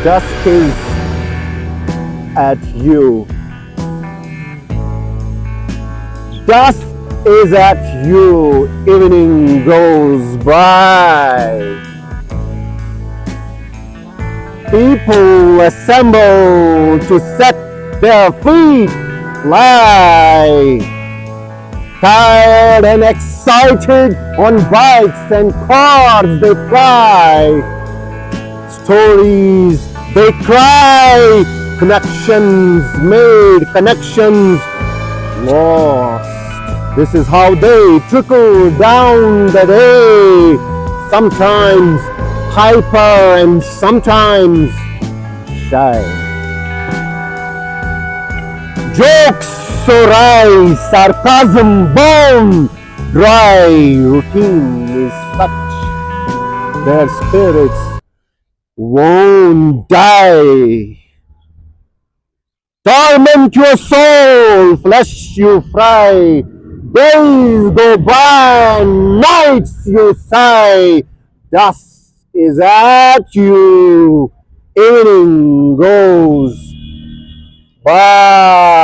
Dusk is at you. Dusk is at you. Evening goes by. People assemble to set their feet fly. Tired and excited on bikes and cars they fly. Stories they cry. Connections made, connections lost. This is how they trickle down the day. Sometimes hyper and sometimes shy. Jokes so wry, sarcasm bone dry. Routine is such, their spirits won't die. Torment your soul, flesh you fry. Days go by, nights you sigh. Dusk is at you, evening goes by.